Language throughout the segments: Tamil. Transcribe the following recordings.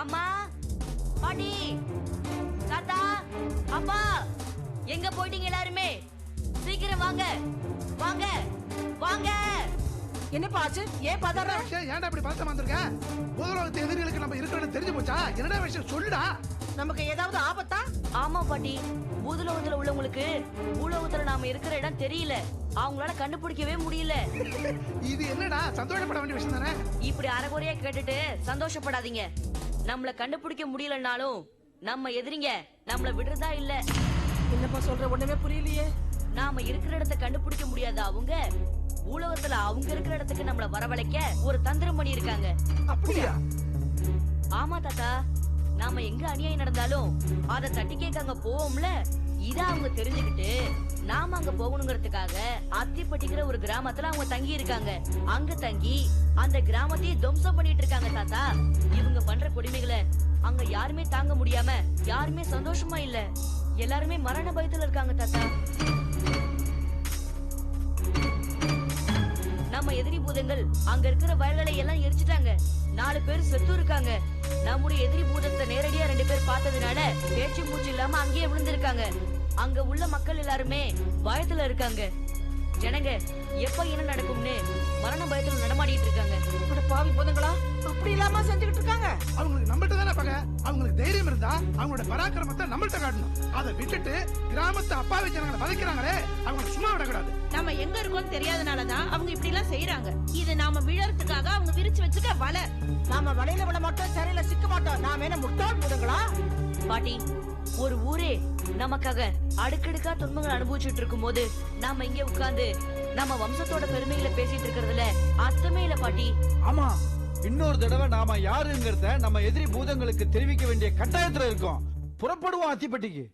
அம்மா, பாட்டி, தாத்தா, அப்பா, எங்க போயிட்டீங்க எல்லாருமே? சீக்கிரம் வாங்க, வாங்க, வாங்க. என்னப்பா ஆச்சு? ஏன் பதற? ஏன்டா இப்படி பார்த்து வந்திருக்க? பூலோகத்து எதிரிகளுக்கு நம்ம இருக்கிறது தெரிஞ்சு போச்சா? என்னடா விஷயம் சொல்லுடா. நமக்கு ஏதாவது ஆபத்தா? ஆமா பாட்டி, பூலோகத்துல உள்ளவங்களுக்கு பூலோகத்துல நாம இருக்கிற இடம் தெரியல. அவங்களால கண்டுபிடிக்கவே முடியல. இது என்னடா சந்தோஷப்பட வேண்டிய விஷயம் தானே? இப்படி அரைகுறையா கேட்டுட்டு சந்தோஷப்படாதீங்க. நம்மள கண்டுபிடிக்க முடியலனாலும் நம்ம எதிரிங்க நம்மள விடுறதா இல்ல. என்னப்பா சொல்ற? ஒண்ணுமே புரியலையே. நாம இருக்கிற இடத்தை கண்டுபிடிக்க முடியாத அவங்க பூலோகத்துல அவங்க இருக்கிற இடத்துக்கு நம்மள வரவழைக்க ஒரு தந்திரம் பண்ணி இருக்காங்க. அப்படியா? ஆமா தாத்தா, நாம எங்க அநியாயம் நடந்தாலும் அத தட்டி கேட்க அங்க போவோம்ல. இத அவங்க தெரிஞ்சுக்கிட்டு நாம அங்க போகணுங்கிறதுக்காக அத்திப்பட்டிக்கிற ஒரு கிராமத்துல அவங்க தங்கி இருக்காங்க. அங்க தங்கி அந்த கிராமத்தையே துவம்சம் பண்ணிட்டு இருக்காங்க தாத்தா. இவங்க பண்ற கொடுமைகளை அங்க யாருமே தாங்க முடியாம யாருமே சந்தோஷமா இல்ல. எல்லாருமே மரண பயத்துல இருக்காங்க தாத்தா. நம்ம எதிரி பூதங்கள் அங்க இருக்கிற வயல்களை எல்லாம் எரிச்சிட்டாங்க. 4 பேர் செத்து இருக்காங்க. நம்முடைய எதிரி பூதத்தை நேரடியா 2 பேர் பார்த்ததுனால பேச்சு மூச்சு இல்லாம அங்கேயே விழுந்திருக்காங்க. அங்க உள்ள மக்கள் எல்லாருமே பயத்துல இருக்காங்க. ஜனங்க எப்ப என்ன நடக்கும்னு மரண பயத்துல நடமாடிட்டு இருக்காங்க. பாவி பூதங்களா அப்படி இல்லாம செஞ்சுக்கிட்டு இருக்காங்க. அவங்களுக்கு நம்மள்ட்ட தானே பகை. அவங்களுக்கு தைரியம் இருந்தா அவங்களோட பராக்கிரமத்தை நம்மள்ட்ட காட்டணும். அதை விட்டுட்டு கிராமத்து அப்பாவி ஜனங்களை வதைக்கிறாங்களே, அவங்க சும்மா விடக்கூடாது. நம்ம எங்க இருக்கோம்னு தெரியாதனாலதான் அவங்க இப்படி எல்லாம் செய்யறாங்க. இது நாம விழறதுக்காக அவங்க விரிச்சு வச்சுக்க வலை. நாம வலையில விட மாட்டோம், சிறையில சிக்க மாட்டோம். நாம என்ன முட்டாள் பூதங்களா? பாட்டி, ஒரு ஊரே நமக்காக அடுக்கடுக்கா துன்பங்கள் அனுபவிச்சுட்டு இருக்கும் போது நாம இங்க உட்கார்ந்து நம்ம வம்சத்தோட பெருமைகளை பேசிட்டு இருக்கிறதுல அர்த்தமே இல்ல பாட்டி. ஆமா, இன்னொரு தடவை நாம யாருங்கிறத நம்ம எதிரி பூதங்களுக்கு தெரிவிக்க வேண்டிய கட்டாயத்துல இருக்கோம். புறப்படுவோம் அத்திப்பட்டிக்கு.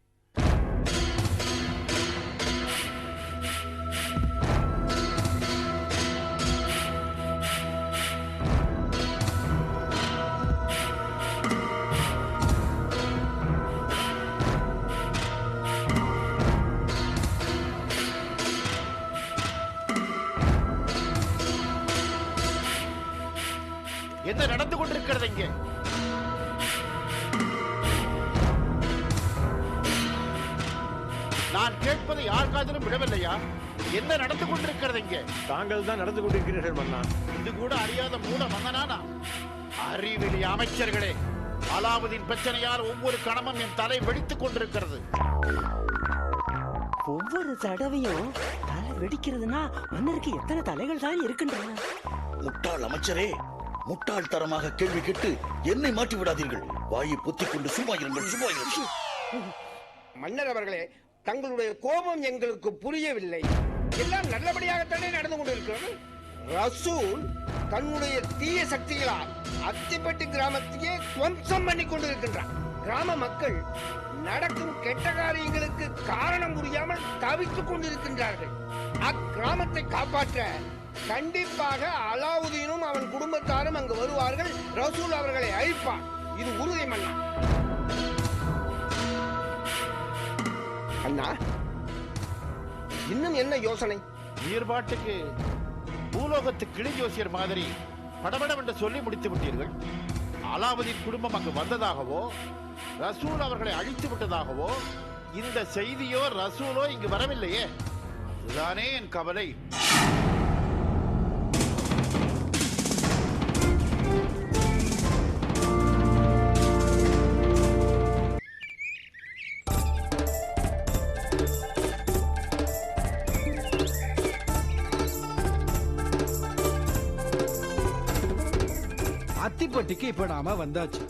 என்ன நடந்து கொண்டிருக்கிறது இங்கே? நான் கேட்பதை யார் காதிலும் விடவில்லையா? என்ன நடந்து கொண்டிருக்கிறது இங்கே? தாங்கள் தான் நடந்து கொண்டிருக்கிறீர்கள் மன்னா. இது கூட அறியாத மூட மன்னனானா? அறிவிலி அமைச்சர்களே, அலாவுதீன் பிரச்சனையால் ஒவ்வொரு கணமும் என் தலை வெடித்துக் கொண்டிருக்கிறது. ஒவ்வொரு தடவையும் தலை வெடிக்கிறதுனா மன்னருக்கு எத்தனை தலைகள் தான் இருக்கின்றன? முட்டாள் அமைச்சரே, முட்டாள்தரமாக கேள்வி கேட்டு என்னை மாற்றி விடாதீர்கள். வாயை பொத்திக் கொண்டு சும்மா இருங்கள், சும்மா இருங்கள். மன்னர் அவர்களே, தங்களுடைய கோபம் எங்களுக்கு புரியவில்லை. எல்லாம் நல்லபடியாகத்தானே நடந்து கொண்டிருக்கிறது. ரசூல் தன்னுடைய தீய சக்திகளால் அத்திப்பட்டி கிராமத்தையே துவம்சம் பண்ணி கொண்டிருக்கின்றார். கிராம மக்கள் நடக்கும் கெட்ட காரியங்களுக்கு காரணம் புரியாமல் தவித்துக் கொண்டிருக்கின்றார்கள். அக்கிராமத்தை காப்பாற்ற கண்டிப்பாக அலாவுதீனும் அவன் குடும்பத்தாரும் அங்கு வருவார்கள். ரசூல் அவர்களை அழிப்பார். இது உறுதி மன்னா. அண்ணா, இன்னும் என்ன யோசனை? நீர்பாட்டுக்கு பூலோகத்து கிளி ஜோசியர் மாதிரி படபடவென்று சொல்லி முடித்து விட்டீர்கள். அலாவுதீன் குடும்பம் அங்கு வந்ததாகவோ ரசூல் அவர்களை அழித்து விட்டதாகவோ இந்த செய்தியோ ரசூலோ இங்கு வரவில்லையே. அதுதானே என் கவலை. அத்திப்பட்டிக்கு இப்ப நாம வந்தாச்சு.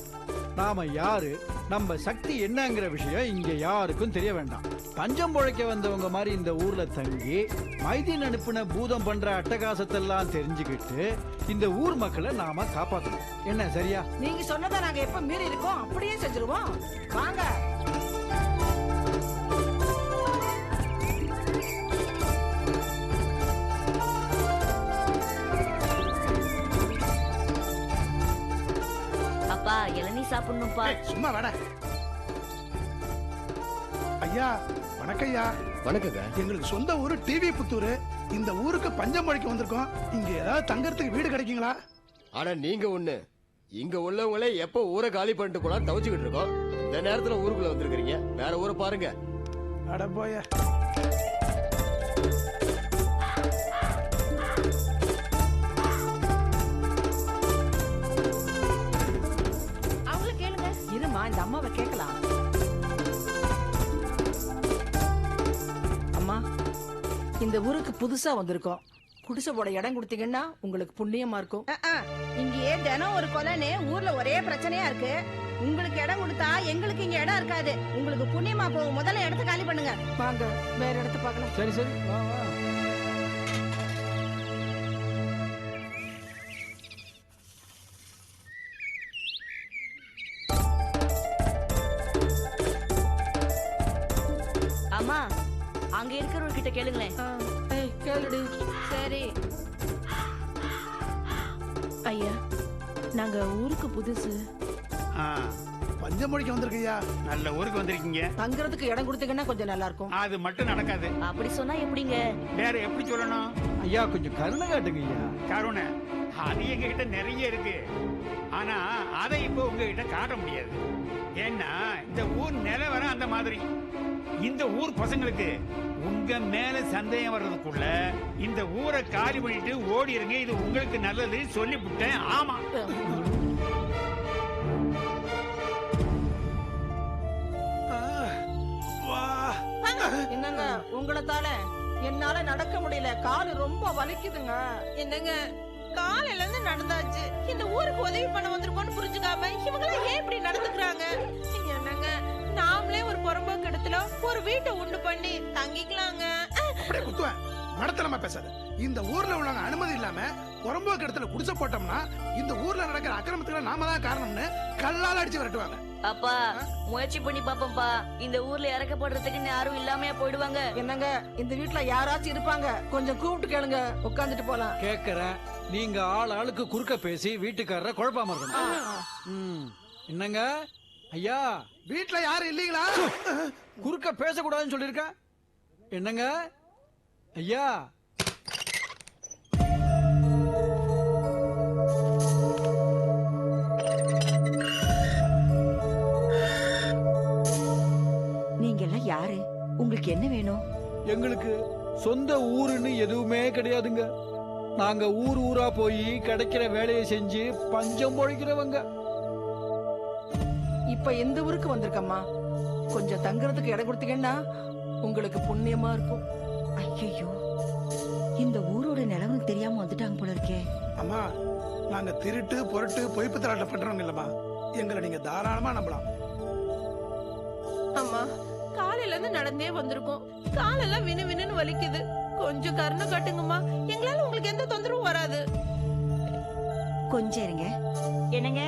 நாம யாரு, நம்ம சக்தி என்னங்கிற விஷயம் இங்க யாருக்கும் தெரிய வேண்டாம். பஞ்சம் பொழைக்க வந்தவங்க மாதிரி இந்த ஊர்ல தங்கி மைதீன் அனுப்பின பூதம் பண்ற அட்டகாசத்தெல்லாம் தெரிஞ்சுக்கிட்டு இந்த ஊர் மக்களை நாம காப்பாற்றணும். என்ன சரியா? நீங்க சொன்னதை நாங்க எப்ப மீறி இருக்கோம் அப்படியே செஞ்சிருவோம். வாங்க. அப்பா, இளநீ சாப்பிடணும்ப்பா. சும்மா வேட. ஐயா, வணக்கம்யா. வணக்கங்க. எங்களுக்கு சொந்த ஊரு டிவி புத்தூர். இந்த ஊருக்கு பஞ்சம் பொழைக்க வந்திருக்கோம். இங்க ஏதாவது தங்கறதுக்கு வீடு கிடைக்குங்களா? ஆனா நீங்க ஒண்ணு, இங்க உள்ளவங்களே எப்ப ஊரை காலி பண்ணிட்டு போலாம் தவிச்சுக்கிட்டு இருக்கோம். இந்த நேரத்துல ஊருக்குள்ள வந்திருக்கீங்க, வேற ஊரை பாருங்க. அட போய. அவங்கள கேளுங்க. இருமா, இந்த அம்மாவை கேட்கலாம். அம்மா, இந்த ஊருக்கு புதுசா வந்திருக்கோம். குடிசை போட இடம் கொடுத்தீங்கன்னா உங்களுக்கு புண்ணியமா இருக்கும். இங்கேயே தினம் ஒரு கொலைன்னு ஊர்ல ஒரே பிரச்சனையா இருக்கு. உங்களுக்கு இடம் கொடுத்தா எங்களுக்கு இங்க இடம் இருக்காது. உங்களுக்கு புண்ணியமா போகும். முதல்ல இடத்த காலி பண்ணுங்க. வாங்க, வேற இடத்த பார்க்கலாம். சரி சரி வா வா. அம்மா, அங்க இருக்கிறவர்கிட்ட கேளுங்களேன். கேளுடி. சரி ஐயா, நாங்க ஊருக்கு புதுசு. பஞ்சமொழிக்கு வந்திருக்கையா? நல்ல ஊருக்கு வந்திருக்கீங்க. தங்குறதுக்கு இடம் கொடுத்தீங்கன்னா கொஞ்சம் நல்லா இருக்கும். அது மட்டும் நடக்காது. அப்படி சொன்னா எப்படிங்க? வேற எப்படி சொல்லணும்? ஐயா கொஞ்சம் கருணை காட்டுங்க ஐயா. கருணை அது எங்க கிட்ட நிறைய இருக்கு. ஆனா அதை இப்போ உங்ககிட்ட காட்ட முடியாது. ஏன்னா இந்த ஊர் நிலவரம் அந்த மாதிரி. இந்த ஊர் பசங்களுக்கு உங்க மேல சந்தேகம் வர்றதுக்குள்ள இந்த ஊரை காலி பண்ணிட்டு ஓடிருங்க. இது உங்களுக்கு நல்லது சொல்லிவிட்டேன். ஆமா, என்னங்க உங்களத்தால என்னால நடக்க முடியல. காலு ரொம்ப வலிக்குதுங்க. என்னங்க காலையில இருந்து நடந்தாச்சு. இந்த ஊருக்கு உதவி பண்ண வந்திருக்கோம்னு புரிஞ்சுக்காம இவங்கள ஏன் இப்படி நடந்துக்கிறாங்க? என்னங்க நாமளே ஒரு புறம்போக்கு இடத்துல ஒரு வீட்டை உண்டு பண்ணி தங்கிக்கலாங்க. அப்படியே குத்துவேன். மடத்தனமா பேசாத. இந்த ஊர்ல உள்ளவங்க அனுமதி இல்லாம புறம்போக்கு இடத்துல குடிசை போட்டோம்னா இந்த ஊர்ல நடக்கிற அக்கிரமத்துக்கு நாம தான் காரணம்னு கல்லால அடிச்சு விரட்டுவாங்க. அப்பா, முயற்சி பண்ணி பாப்போம்ப்பா. இந்த ஊர்ல இறக்கப்படுறதுக்கு யாரும் இல்லாமையா போயிடுவாங்க. என்னங்க இந்த வீட்டுல யாராச்சும் இருப்பாங்க, கொஞ்சம் கூப்பிட்டு கேளுங்க. உட்காந்துட்டு போலாம். கேக்குறேன். நீங்க ஆள் ஆளுக்கு குறுக்க பேசி வீட்டுக்காரரை குழப்பாம இருக்கணும். என்னங்க ஐயா, வீட்டுல யாரும் இல்லீங்களா? குறுக்க பேசக்கூடாதுன்னு சொல்லிருக்க. என்னங்க ஐயா, நீங்க எல்லாம் யாரு? உங்களுக்கு என்ன வேணும்? எங்களுக்கு சொந்த ஊருன்னு எதுவுமே கிடையாதுங்க. நாங்க ஊர் ஊரா போய் கிடைக்கிற வேலையை செஞ்சு பஞ்சம் பொழைக்கிறவங்க. இப்ப எந்த ஊருக்கு வந்திருக்கம்மா? கொஞ்சம் தங்குறதுக்கு இடம் கொடுத்தீங்கன்னா உங்களுக்கு புண்ணியமா இருக்கும். ஐயோ, இந்த ஊரோட நிலவரம் தெரியாம வந்துட்டாங்க போல இருக்கே. அம்மா, நாங்க திருட்டு பொருட்டு பொய்ப்பு தராட்ட பண்றவங்க இல்லம்மா. எங்களை நீங்க தாராளமா நம்பலாம். அம்மா, காலையில இருந்து நடந்தே வந்திருக்கோம். காலெல்லாம் வினு வினுன்னு வலிக்குது. கொஞ்சம் கருணை காட்டுங்கம்மா. எங்களால உங்களுக்கு எந்த தொந்தரவும் வராது. கொஞ்சம் இருங்க. என்னங்க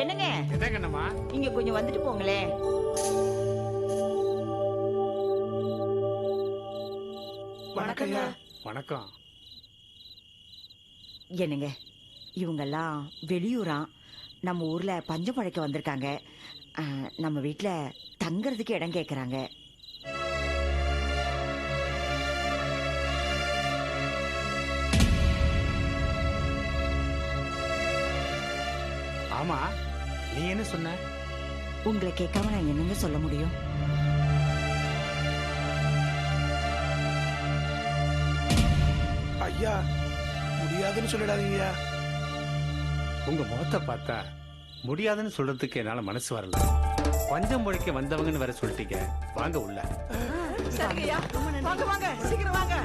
என்னங்க என்னங்கண்ணம்மா, இங்க கொஞ்சம் வந்துட்டு போங்களே. வணக்கம்யா. வணக்கம். என்னங்க இவங்கெல்லாம் வெளியூரா நம்ம ஊர்ல பஞ்சம் பழைக்க வந்திருக்காங்க. நம்ம வீட்டுல தங்கறதுக்கு இடம் கேக்குறாங்க. ஆமா, நீ என்ன சொன்ன? உங்களை கேட்காம நான் என்னங்க சொல்ல முடியும்? ஐயா, முடியாதுன்னு சொல்லிடாதீங்கய்யா. உங்க முகத்தை பார்த்தா முடியாதுன்னு சொல்றதுக்கு என்னால மனசு வரல. பஞ்சம் பொழைக்க வந்தவங்கன்னு வேற சொல்லிட்டீங்க. வாங்க உள்ள. சரிங்கய்யா, வாங்க வாங்க, சீக்கிரம் வாங்க.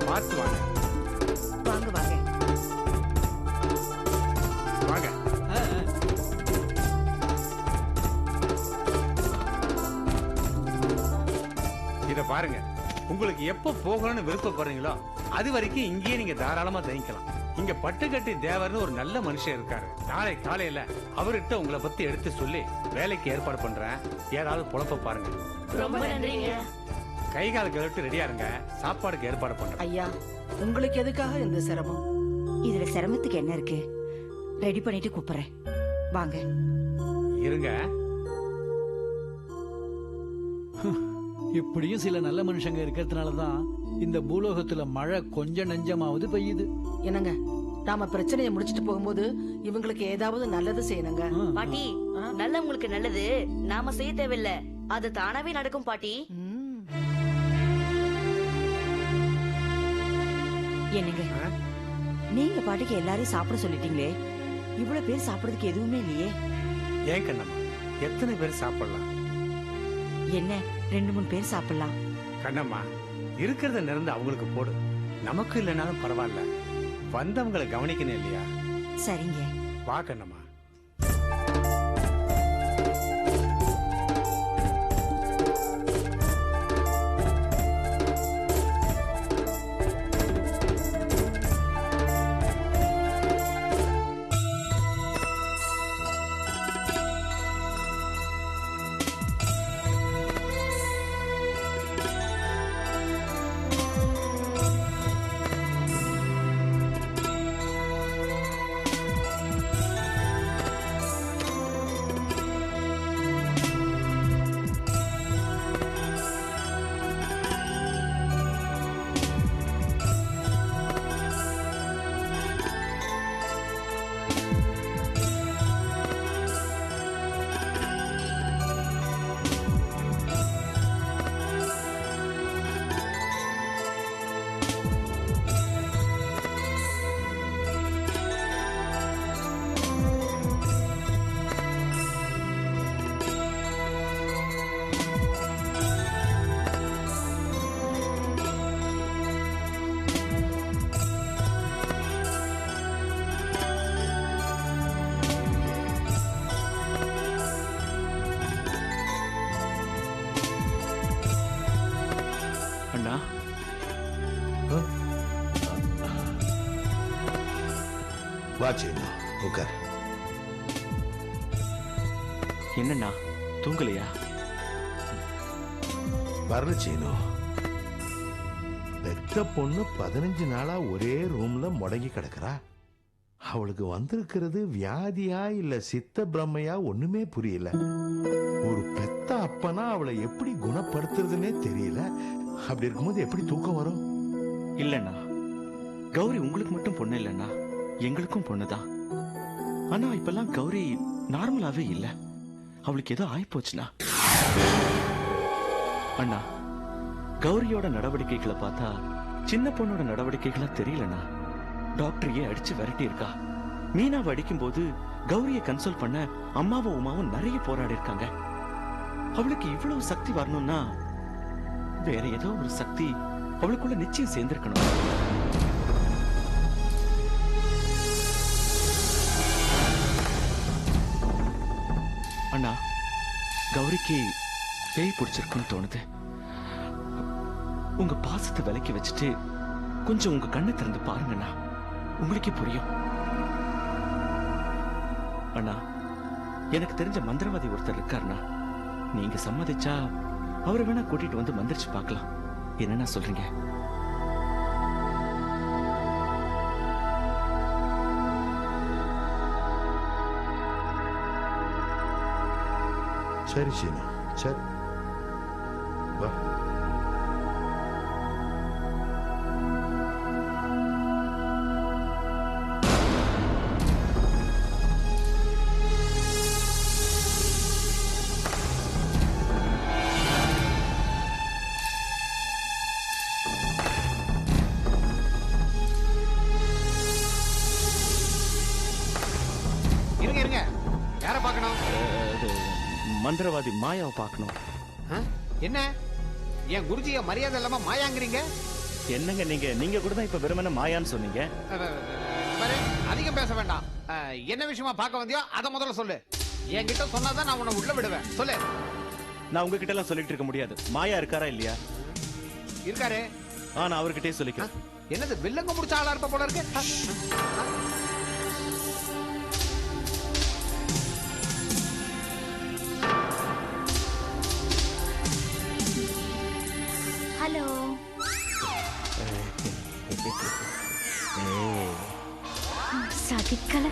பார்த்து வாங்க. வாங்க வாங்க வாங்க. இத பாருங்க, உங்களுக்கு எப்ப போகணும்னு விருப்பப்படுறீங்களோ அது வரைக்கும் இங்கேயே நீங்க தாராளமா தங்கிக்கலாம். இங்க பட்டுக்கட்டி தேவர்னு ஒரு நல்ல மனுஷன் இருக்காரு. நாளை காலையில அவர்கிட்ட உங்களை பத்தி எடுத்து சொல்லி வேலைக்கு ஏற்பாடு பண்றேன். ஏதாவது பொழப்ப பாருங்க. ரொம்ப நன்றிங்க. கை கால கழுவிட்டு ரெடியா இருங்க. சாப்பாடுக்கு ஏற்பாடு பண்றேன். ஐயா, உங்களுக்கு எதுக்காக இந்த சிரமம்? இதுல சிரமத்துக்கு என்ன இருக்கு? ரெடி பண்ணிட்டு கூப்பிடுறேன். வாங்க இருங்க. இப்படியும் சில நல்ல மனுஷங்க இருக்கிறதுனாலதான் இந்த பூலோகத்துல மழை கொஞ்சம் நெஞ்சமாவது பெய்யுது. என்னங்க நாம பிரச்சனையை முடிச்சிட்டு போகும்போது இவங்களுக்கு ஏதாவது நல்லது செய்யணுங்க. பாட்டி நல்லவங்களுக்கு நல்லது நாம செய்ய தேவையில்ல, அது தானாவே நடக்கும் பாட்டி. என்னங்க நீங்க பாட்டுக்கு எல்லாரையும் சாப்பிட சொல்லிட்டீங்களே, இவ்வளவு பேர் சாப்பிடுறதுக்கு எதுவுமே இல்லையே. ஏன் கண்ணம்மா, எத்தனை பேர் சாப்பிடலாம்? என்ன 2-3 பேர் சாப்பிடலாம். கண்ணம்மா, இருக்கிறத நிறந்து அவங்களுக்கு போடு. நமக்கு இல்லைனாலும் பரவாயில்ல, வந்தவங்களை கவனிக்கணும் இல்லையா? சரிங்க. வா கண்ணம்மா. என்னண்ணா தூங்கலையா? வரல சீனு. பெத்த பொண்ணு 15 நாளா ஒரே ரூம்ல முடங்கி கிடக்குறா. அவளுக்கு வந்திருக்கிறது வியாதியா இல்ல சித்த பிரம்மையா ஒண்ணுமே புரியல. ஒரு பெத்த அப்பனா அவளை எப்படி குணப்படுத்துறதுன்னே தெரியல. அப்படி இருக்கும்போது எப்படி தூக்கம் வரும்? இல்லண்ணா, கௌரி உங்களுக்கு மட்டும் பொண்ணு இல்லண்ணா, எங்களுக்கும் பொண்ணுதான். ஆனா இப்பெல்லாம் கௌரி நார்மலாவே இல்ல, அவளுக்கு ஏதோ ஆயிப்போச்சுனா. அண்ணா, கௌரியோட நடவடிக்கைகளை பார்த்தா சின்ன பொண்ணோட நடவடிக்கைகளா தெரியலண்ணா. டாக்டரையே அடிச்சு விரட்டி இருக்கா. மீனாவை அடிக்கும் போது கௌரியை கன்சோல் பண்ண அம்மாவும் உமாவும் நிறைய போராடி இருக்காங்க. அவளுக்கு இவ்வளவு சக்தி வரணும்னா வேற ஏதோ ஒரு சக்தி அவளுக்குள்ள நிச்சயம் சேர்ந்திருக்கணும். அண்ணா, கௌரிக்கு பேய் பிடிச்சிருக்குன்னு தோணுது. உங்க பாசத்தை விலக்கி வச்சுட்டு கொஞ்சம் உங்க கண்ணை திறந்து பாருங்கண்ணா, உங்களுக்கே புரியும். அண்ணா, எனக்கு தெரிஞ்ச மந்திரவாதி ஒருத்தர் இருக்காருண்ணா, நீங்க சம்மதிச்சா அவரை வேணா கூட்டிட்டு வந்து மந்திரிச்சு பார்க்கலாம். என்னன்னா சொல்றீங்க? சரி சீனு, சரி வா. இருங்க இருங்க, யார பார்க்கணும்? மந்திரவாதி மாயாவை பார்க்கணும். என்ன என் குருஜிய மரியாதை இல்லாம மாயாங்கிறீங்க? என்னங்க நீங்க கூட தான் இப்ப வெறுமனே மாயான்னு சொன்னீங்க. அதிகம் பேச வேண்டாம். என்ன விஷயமா பார்க்க வந்தியோ அதை முதல்ல சொல்லு. என்கிட்ட சொன்னாதான் நான் உன்னை உள்ள விடுவேன். சொல்லு. நான் உங்ககிட்ட எல்லாம் சொல்லிட்டு இருக்க முடியாது. மாயா இருக்காரா இல்லையா? இருக்காரு. நான் அவர்கிட்டே சொல்லிக்கிறேன். என்னது வில்லங்க முடிச்ச ஆளா இருப்ப போல இருக்கு. ஹலோ. சதிக்கல.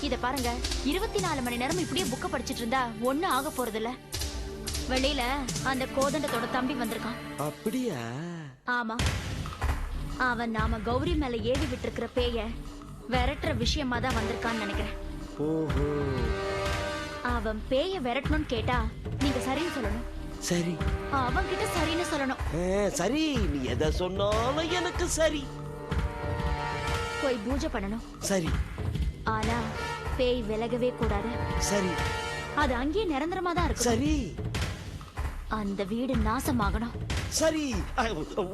இத பாருங்க, 24 மணி நேரம் இப்படியே புக்க படிச்சிட்டு இருந்தா ஒண்ணு ஆக போறது இல்ல. வெளியில அந்த கோதண்டத்தோட தம்பி வந்திருக்கான். அப்படியா? ஆமா, அவன் நாம கௌரி மேல ஏவி விட்டுருக்கிற பேய விரட்டுற விஷயமா தான் வந்திருக்கான்னு நினைக்கிறேன். ஓஹோ. அவன் பேய விரட்டணும்னு கேட்டா நீங்க சரின்னு சொல்லணும். சரி. அவன் கிட்ட சரின்னு சொல்லணும். சரி, நீ எதை சொன்னாலும் எனக்கு சரி. போய் பூஜை பண்ணணும். சரி. ஆனா பேய் விலகவே கூடாது. சரி. அது அங்கேயே நிரந்தரமா தான் இருக்கு. சரி. அந்த வீடு நாசமாகணும். சரி.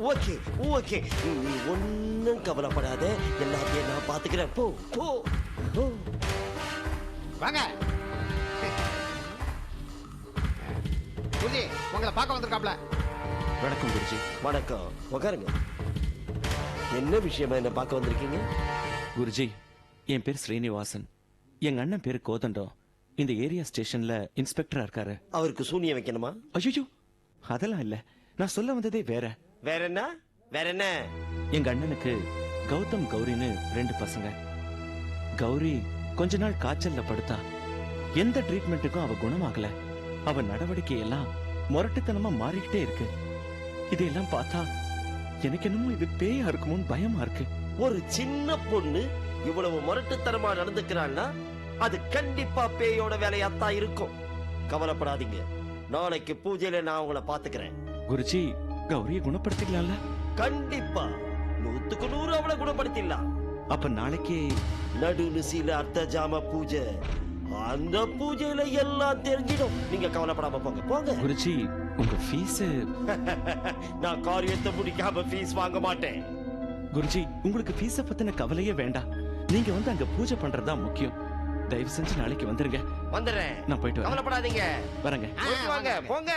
ஓகே ஓகே, நீ ஒன்னும் கவலைப்படாத, எல்லாத்தையும் நான் பாத்துக்கிறேன். போ போ போ. வாங்க குருஜி, உங்களை பார்க்க வந்திருக்காப்ல. வணக்கம் குருஜி. வணக்கம், உட்காருங்க. என்ன விஷயமா என்ன பார்க்க வந்திருக்கீங்க? குருஜி, என் பேர் ஸ்ரீனிவாசன். எங்க அண்ணன் பேரு கோதண்டம். இந்த ஏரியா ஸ்டேஷன்ல இன்ஸ்பெக்டரா இருக்காரு. அவருக்கு சூனியம் வைக்கணுமா? ஐயோ, அதெல்லாம் இல்ல. நான் சொல்ல வந்ததே வேற. வேற என்ன? வேற என்ன? எங்க அண்ணனுக்கு கௌதம் கௌரின்னு 2 பசங்க. கௌரி கொஞ்ச நாள் காய்ச்சல்ல படுத்தா. எந்த ட்ரீட்மெண்ட்டுக்கும் அவ குணமாகல. அவ நடவடிக்கை எல்லாம் முரட்டுத்தனமா மாறிக்கிட்டே இருக்கு. இதையெல்லாம் பார்த்தா எனக்கு என்னமோ இது பேயா இருக்குமோன்னு பயமா இருக்கு. ஒரு சின்ன பொண்ணு இவ்வளவு முரட்டுத்தனமா நடந்துக்கிறாள்னா அது கண்டிப்பா பேயோட வேலையாத்தான் இருக்கும். கவலைப்படாதீங்க, நாளைக்கு பூஜையில நான் உங்களை பாத்துக்கிறேன். குருஜி, கௌரியை குணப்படுத்திக்கலாம்ல? கண்டிப்பா 100க்கு 100 அவளை குணப்படுத்திடலாம். அப்ப நாளைக்கு நடுநிசில அர்த்த ஜாம பூஜை. அந்த பூஜையில எல்லாம் தெரிஞ்சிடும். நீங்க கவலைப்படாம போங்க போங்க. குருஜி, உங்க ஃபீஸ்? நான் காரியத்தை முடிக்காம ஃபீஸ் வாங்க மாட்டேன். குருஜி, உங்களுக்கு ஃபீஸ பத்தின கவலையே வேண்டாம். நீங்க வந்து அங்க பூஜை பண்றதா முக்கியம். தயவு செஞ்சு நாளைக்கு வந்துருங்க. வந்துடுறேன். நான் போயிட்டு வரேன். கவலைப்படாதீங்க. வரேங்க. போயிட்டு வாங்க போங்க.